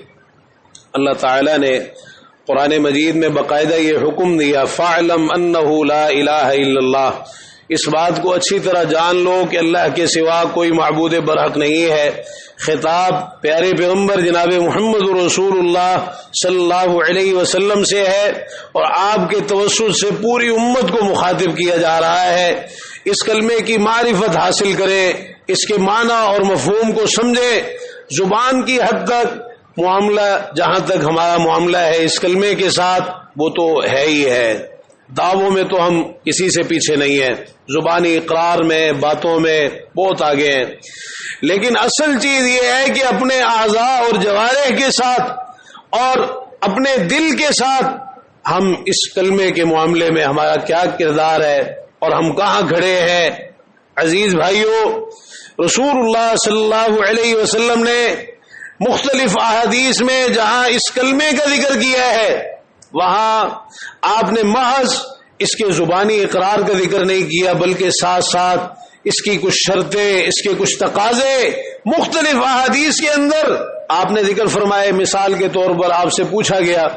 اللہ تعالیٰ نے قرآن مجید میں باقاعدہ یہ حکم دیا فاعلم انہ لا الہ الا اللہ، اس بات کو اچھی طرح جان لو کہ اللہ کے سوا کوئی معبود برحق نہیں ہے۔ خطاب پیارے پیغمبر جناب محمد رسول اللہ صلی اللہ علیہ وسلم سے ہے اور آپ کے توسط سے پوری امت کو مخاطب کیا جا رہا ہے۔ اس کلمے کی معرفت حاصل کریں، اس کے معنی اور مفہوم کو سمجھیں۔ زبان کی حد تک معاملہ، جہاں تک ہمارا معاملہ ہے اس کلمے کے ساتھ، وہ تو ہے ہی ہے، دعووں میں تو ہم کسی سے پیچھے نہیں ہیں، زبانی اقرار میں، باتوں میں بہت آگے ہیں، لیکن اصل چیز یہ ہے کہ اپنے اعضاء اور جوارح کے ساتھ اور اپنے دل کے ساتھ ہم اس کلمے کے معاملے میں ہمارا کیا کردار ہے اور ہم کہاں کھڑے ہیں۔ عزیز بھائیو، رسول اللہ صلی اللہ علیہ وسلم نے مختلف احادیث میں جہاں اس کلمے کا ذکر کیا ہے، وہاں آپ نے محض اس کے زبانی اقرار کا ذکر نہیں کیا، بلکہ ساتھ ساتھ اس کی کچھ شرطیں، اس کے کچھ تقاضے مختلف احادیث کے اندر آپ نے ذکر فرمائے۔ مثال کے طور پر آپ سے پوچھا گیا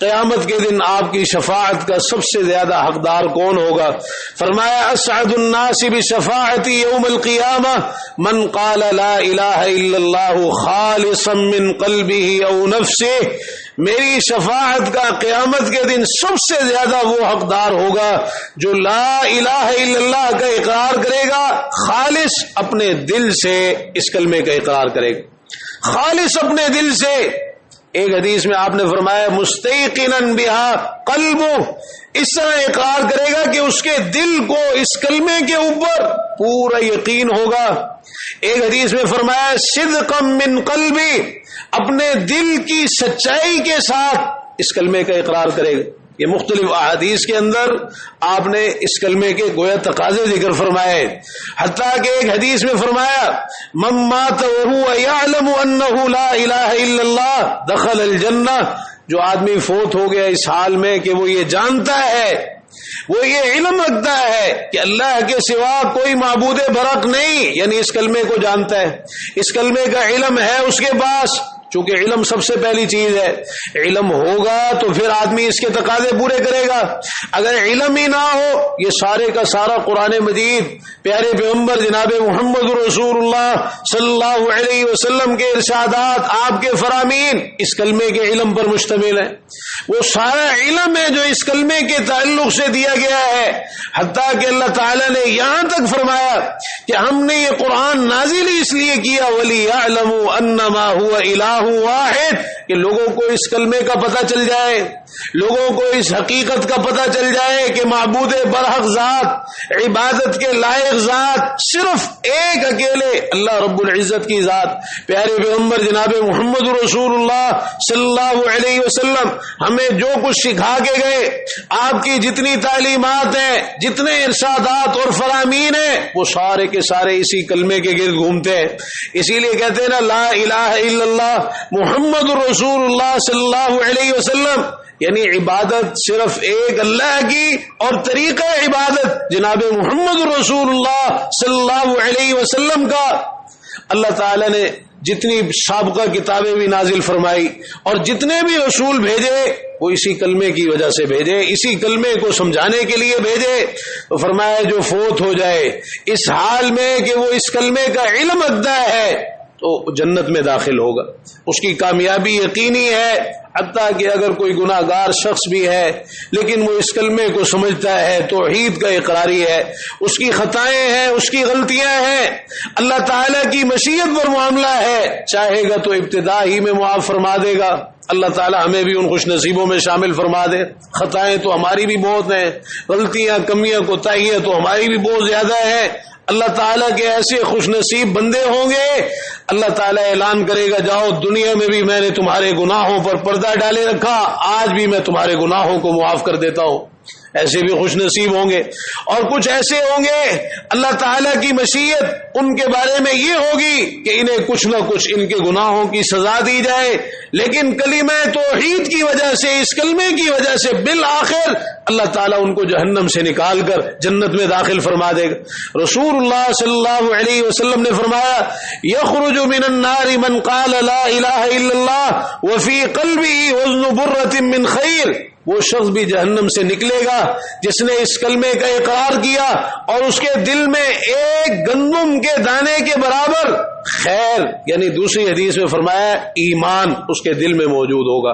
قیامت کے دن آپ کی شفاعت کا سب سے زیادہ حقدار کون ہوگا؟ فرمایا اسعد الناس بشفاعتی یوم القیامہ من قال لا الہ الا اللہ خالصا من قلبہ او نفسہ، میری شفاعت کا قیامت کے دن سب سے زیادہ وہ حقدار ہوگا جو لا الہ الا اللہ کا اقرار کرے گا، خالص اپنے دل سے اس کلمے کا اقرار کرے گا، خالص اپنے دل سے۔ ایک حدیث میں آپ نے فرمایا مستیقنا بہا قلبہ، اس طرح اقرار کرے گا کہ اس کے دل کو اس کلمے کے اوپر پورا یقین ہوگا۔ ایک حدیث میں فرمایا صدقا من قلبی، اپنے دل کی سچائی کے ساتھ اس کلمے کا اقرار کرے گا۔ یہ مختلف احادیث کے اندر آپ نے اس کلمے کے گویا تقاضے ذکر فرمائے، حتیٰ کہ ایک حدیث میں فرمایا من مات وهو يعلم انه لا الہ الا اللہ دخل الجنہ، جو آدمی فوت ہو گیا اس حال میں کہ وہ یہ جانتا ہے، وہ یہ علم رکھتا ہے کہ اللہ کے سوا کوئی معبود برحق نہیں، یعنی اس کلمے کو جانتا ہے، اس کلمے کا علم ہے اس کے پاس، چونکہ علم سب سے پہلی چیز ہے، علم ہوگا تو پھر آدمی اس کے تقاضے پورے کرے گا۔ اگر علم ہی نہ ہو، یہ سارے کا سارا قرآن مجید پیارے پیغمبر جناب محمد رسول اللہ صلی اللہ علیہ وسلم کے ارشادات، آپ کے فرامین اس کلمے کے علم پر مشتمل ہے، وہ سارا علم ہے جو اس کلمے کے تعلق سے دیا گیا ہے، حتیٰ کہ اللہ تعالیٰ نے یہاں تک فرمایا کہ ہم نے یہ قرآن نازل اس لیے کیا وَلِيَعْلَمُوا أَنَّمَا هُوَ إِلَٰهٌ واحد، کہ لوگوں کو اس کلمے کا پتہ چل جائے، لوگوں کو اس حقیقت کا پتہ چل جائے کہ معبود برحق ذات، عبادت کے لائق ذات صرف ایک اکیلے اللہ رب العزت کی ذات۔ پیارے پیغمبر جناب محمد رسول اللہ صلی اللہ علیہ وسلم ہمیں جو کچھ سکھا کے گئے، آپ کی جتنی تعلیمات ہیں، جتنے ارشادات اور فرامین ہیں، وہ سارے کے سارے اسی کلمے کے گرد گھومتے ہیں۔ اسی لیے کہتے ہیں نا، لا الہ الا اللہ محمد رسول اللہ صلی اللہ علیہ وسلم، یعنی عبادت صرف ایک اللہ کی، اور طریقہ عبادت جناب محمد رسول اللہ صلی اللہ علیہ وسلم کا۔ اللہ تعالی نے جتنی سابقہ کتابیں بھی نازل فرمائی اور جتنے بھی رسول بھیجے، وہ اسی کلمے کی وجہ سے بھیجے، اسی کلمے کو سمجھانے کے لیے بھیجے۔ تو فرمایا جو فوت ہو جائے اس حال میں کہ وہ اس کلمے کا علم رکھتا ہے تو جنت میں داخل ہوگا، اس کی کامیابی یقینی ہے۔ حتیٰ کہ اگر کوئی گناہ گار شخص بھی ہے لیکن وہ اس کلمے کو سمجھتا ہے، توحید کا اقراری ہے، اس کی خطائیں ہیں، اس کی غلطیاں ہیں، اللہ تعالیٰ کی مشیت پر معاملہ ہے، چاہے گا تو ابتدا ہی میں معاف فرما دے گا۔ اللہ تعالیٰ ہمیں بھی ان خوش نصیبوں میں شامل فرما دے۔ خطائیں تو ہماری بھی بہت ہیں، غلطیاں، کمیاں، کوتاہیاں تو ہماری بھی بہت زیادہ ہیں۔ اللہ تعالیٰ کے ایسے خوش نصیب بندے ہوں گے، اللہ تعالیٰ اعلان کرے گا، جاؤ دنیا میں بھی میں نے تمہارے گناہوں پر پردہ ڈالے رکھا، آج بھی میں تمہارے گناہوں کو معاف کر دیتا ہوں۔ ایسے بھی خوش نصیب ہوں گے۔ اور کچھ ایسے ہوں گے اللہ تعالیٰ کی مشیت ان کے بارے میں یہ ہوگی کہ انہیں کچھ نہ کچھ ان کے گناہوں کی سزا دی جائے، لیکن کلمہ توحید کی وجہ سے، اس کلمے کی وجہ سے بالآخر اللہ تعالیٰ ان کو جہنم سے نکال کر جنت میں داخل فرما دے گا۔ رسول اللہ صلی اللہ علیہ وسلم نے فرمایا، یخرج من النار من قال لا الہ الا اللہ وفی قلبہ وزن برۃ من خیر، وہ شخص بھی جہنم سے نکلے گا جس نے اس کلمے کا اقرار کیا اور اس کے دل میں ایک گندم کے دانے کے برابر خیر، یعنی دوسری حدیث میں فرمایا ایمان اس کے دل میں موجود ہوگا۔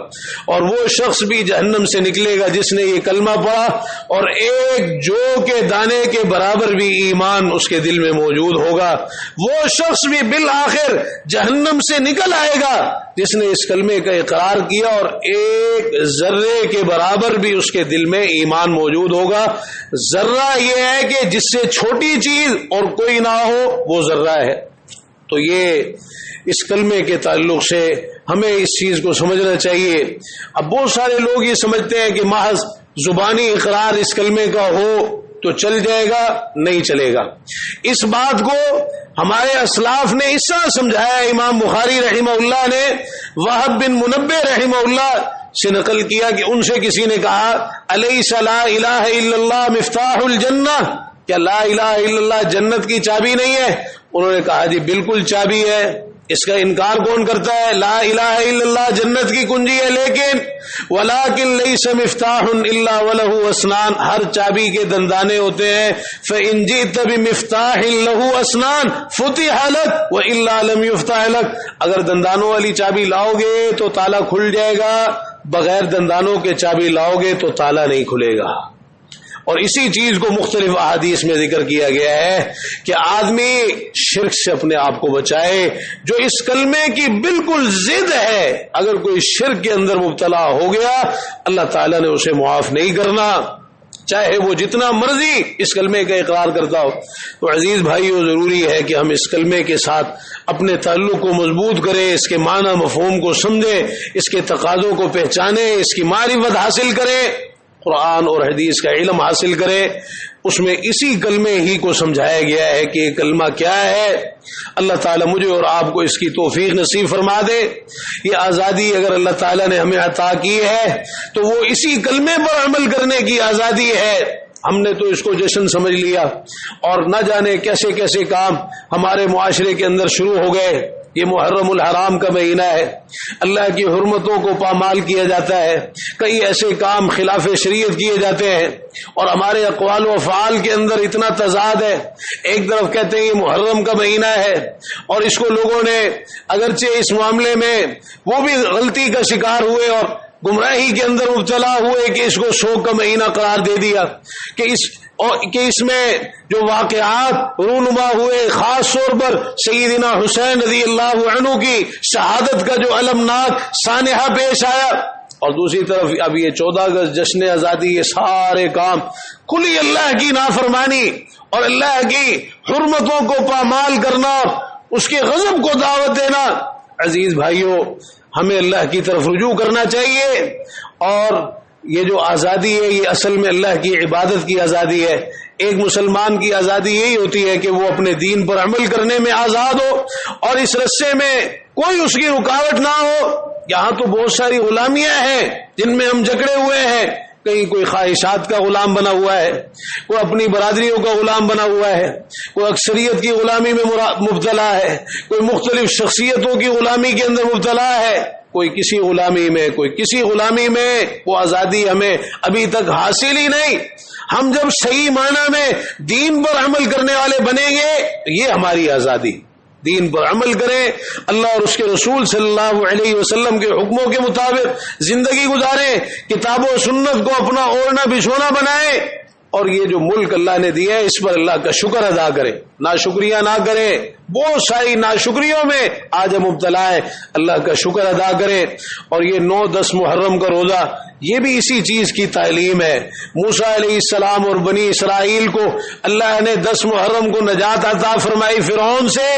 اور وہ شخص بھی جہنم سے نکلے گا جس نے یہ کلمہ پڑھا اور ایک جو کے دانے کے برابر بھی ایمان اس کے دل میں موجود ہوگا۔ وہ شخص بھی بالآخر جہنم سے نکل آئے گا جس نے اس کلمے کا اقرار کیا اور ایک ذرے کے برابر بھی اس کے دل میں ایمان موجود ہوگا۔ ذرہ یہ ہے کہ جس سے چھوٹی چیز اور کوئی نہ ہو وہ ذرہ ہے۔ تو یہ اس کلمے کے تعلق سے ہمیں اس چیز کو سمجھنا چاہیے۔ اب بہت سارے لوگ یہ سمجھتے ہیں کہ محض زبانی اقرار اس کلمے کا ہو تو چل جائے گا، نہیں چلے گا۔ اس بات کو ہمارے اسلاف نے اس طرح سمجھایا۔ امام بخاری رحمہ اللہ نے وہب بن منبہ رحمہ اللہ سے نقل کیا کہ ان سے کسی نے کہا، الیس لا الہ الا اللہ مفتاح الجنہ، کیا لا الہ الا اللہ جنت کی چابی نہیں ہے؟ انہوں نے کہا جی بالکل چابی ہے، اس کا انکار کون کرتا ہے؟ لا الہ الا اللہ جنت کی کنجی ہے، لیکن ولیکن لیس مفتاح الا وله اسنان، ہر چابی کے دندانے ہوتے ہیں۔ فإن جئت بمفتاح له اسنان فتح لك والا لم يفتح لك، اگر دندانوں والی چابی لاؤ گے تو تالا کھل جائے گا، بغیر دندانوں کے چابی لاؤ گے تو تالا نہیں کھلے گا۔ اور اسی چیز کو مختلف احادیث میں ذکر کیا گیا ہے کہ آدمی شرک سے اپنے آپ کو بچائے، جو اس کلمے کی بالکل ضد ہے۔ اگر کوئی شرک کے اندر مبتلا ہو گیا اللہ تعالیٰ نے اسے معاف نہیں کرنا، چاہے وہ جتنا مرضی اس کلمے کا اقرار کرتا ہو۔ تو عزیز بھائیو، ضروری ہے کہ ہم اس کلمے کے ساتھ اپنے تعلق کو مضبوط کریں، اس کے معنی مفہوم کو سمجھیں، اس کے تقاضوں کو پہچانیں، اس کی معرفت حاصل کریں، قرآن اور حدیث کا علم حاصل کرے۔ اس میں اسی کلمے ہی کو سمجھایا گیا ہے کہ یہ کلمہ کیا ہے۔ اللہ تعالیٰ مجھے اور آپ کو اس کی توفیق نصیب فرما دے۔ یہ آزادی اگر اللہ تعالیٰ نے ہمیں عطا کی ہے تو وہ اسی کلمے پر عمل کرنے کی آزادی ہے۔ ہم نے تو اس کو جشن سمجھ لیا اور نہ جانے کیسے کیسے کام ہمارے معاشرے کے اندر شروع ہو گئے۔ یہ محرم الحرام کا مہینہ ہے، اللہ کی حرمتوں کو پامال کیا جاتا ہے، کئی ایسے کام خلاف شریعت کیے جاتے ہیں اور ہمارے اقوال و افعال کے اندر اتنا تضاد ہے۔ ایک طرف کہتے ہیں یہ محرم کا مہینہ ہے اور اس کو لوگوں نے اگرچہ اس معاملے میں وہ بھی غلطی کا شکار ہوئے اور گمراہی کے اندر مبتلا ہوئے کہ اس کو شوق کا مہینہ قرار دے دیا کہ اس اور کہ اس میں جو واقعات رونما ہوئے، خاص طور پر سیدنا حسین رضی اللہ عنہ کی شہادت کا جو المناک سانحہ پیش آیا، اور دوسری طرف اب یہ 14 اگست جشن آزادی، یہ سارے کام کھلی اللہ کی نافرمانی اور اللہ کی حرمتوں کو پامال کرنا، اس کے غضب کو دعوت دینا۔ عزیز بھائیوں، ہمیں اللہ کی طرف رجوع کرنا چاہیے، اور یہ جو آزادی ہے یہ اصل میں اللہ کی عبادت کی آزادی ہے۔ ایک مسلمان کی آزادی یہی ہوتی ہے کہ وہ اپنے دین پر عمل کرنے میں آزاد ہو اور اس رستے میں کوئی اس کی رکاوٹ نہ ہو۔ یہاں تو بہت ساری غلامیاں ہیں جن میں ہم جکڑے ہوئے ہیں، کہیں کوئی خواہشات کا غلام بنا ہوا ہے، کوئی اپنی برادریوں کا غلام بنا ہوا ہے، کوئی اکثریت کی غلامی میں مبتلا ہے، کوئی مختلف شخصیتوں کی غلامی کے اندر مبتلا ہے، کوئی کسی غلامی میں، کوئی کسی غلامی میں۔ وہ آزادی ہمیں ابھی تک حاصل ہی نہیں۔ ہم جب صحیح معنی میں دین پر عمل کرنے والے بنیں گے، یہ ہماری آزادی، دین پر عمل کریں، اللہ اور اس کے رسول صلی اللہ علیہ وسلم کے حکموں کے مطابق زندگی گزاریں، کتاب و سنت کو اپنا اوڑھنا بچھونا بنائیں، اور یہ جو ملک اللہ نے دیا ہے اس پر اللہ کا شکر ادا کریں، ناشکریہ نہ کریں۔ بہت ساری ناشکریوں میں آج ہم مبتلا ہے، اللہ کا شکر ادا کریں۔ اور یہ 9-10 محرم کا روزہ، یہ بھی اسی چیز کی تعلیم ہے۔ موسیٰ علیہ السلام اور بنی اسرائیل کو اللہ نے 10 محرم کو نجات عطا فرمائی فرعون سے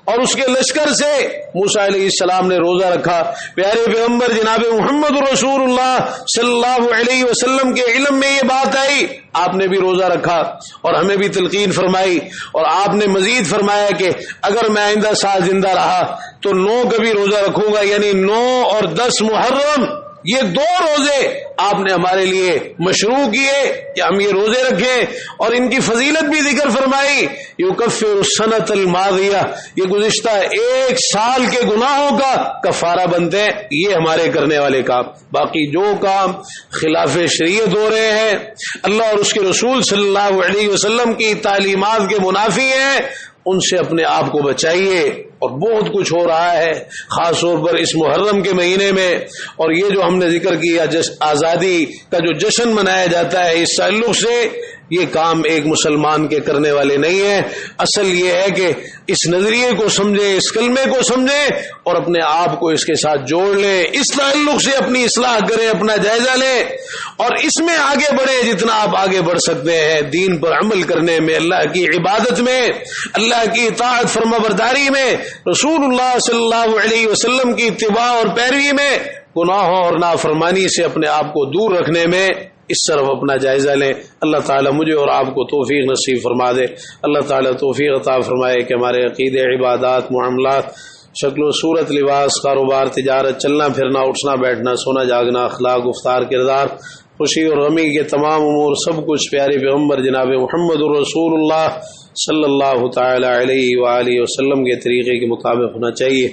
اور اس کے لشکر سے۔ موسیٰ علیہ السلام نے روزہ رکھا، پیارے پیغمبر جناب محمد رسول اللہ صلی اللہ علیہ وسلم کے علم میں یہ بات آئی، آپ نے بھی روزہ رکھا اور ہمیں بھی تلقین فرمائی، اور آپ نے مزید فرمایا کہ اگر میں آئندہ سال زندہ رہا تو 9 کا بھی روزہ رکھوں گا، یعنی 9 اور 10 محرم، یہ 2 روزے آپ نے ہمارے لیے مشروع کیے کہ ہم یہ روزے رکھیں، اور ان کی فضیلت بھی ذکر فرمائی۔ یکفر السنۃ الماضیہ، یہ گزشتہ 1 سال کے گناہوں کا کفارہ بنتے ہیں، یہ ہمارے کرنے والے کام۔ باقی جو کام خلاف شریعت ہو رہے ہیں، اللہ اور اس کے رسول صلی اللہ علیہ وسلم کی تعلیمات کے منافی ہیں، ان سے اپنے آپ کو بچائیے۔ اور بہت کچھ ہو رہا ہے خاص طور پر اس محرم کے مہینے میں، اور یہ جو ہم نے ذکر کیا آزادی کا جو جشن منایا جاتا ہے، اس تعلق سے یہ کام ایک مسلمان کے کرنے والے نہیں ہیں۔ اصل یہ ہے کہ اس نظریے کو سمجھیں، اس کلمے کو سمجھیں اور اپنے آپ کو اس کے ساتھ جوڑ لیں، اس تعلق سے اپنی اصلاح کریں، اپنا جائزہ لیں اور اس میں آگے بڑھیں جتنا آپ آگے بڑھ سکتے ہیں، دین پر عمل کرنے میں، اللہ کی عبادت میں، اللہ کی اطاعت فرما برداری میں، رسول اللہ صلی اللہ علیہ وسلم کی اتباع اور پیروی میں، گناہوں اور نافرمانی سے اپنے آپ کو دور رکھنے میں، اس طرف اپنا جائزہ لیں۔ اللہ تعالیٰ مجھے اور آپ کو توفیق نصیب فرما دے۔ اللہ تعالیٰ توفیق عطا فرمائے کہ ہمارے عقیدے، عبادات، معاملات، شکل و صورت، لباس، کاروبار، تجارت، چلنا پھرنا، اٹھنا بیٹھنا، سونا جاگنا، اخلاق، گفتار، کردار، خوشی اور غمی کے تمام امور، سب کچھ پیارے پیغمبر جناب محمد رسول اللہ صلی اللہ تعالی علیہ وآلہ وسلم کے طریقے کے مطابق ہونا چاہیے۔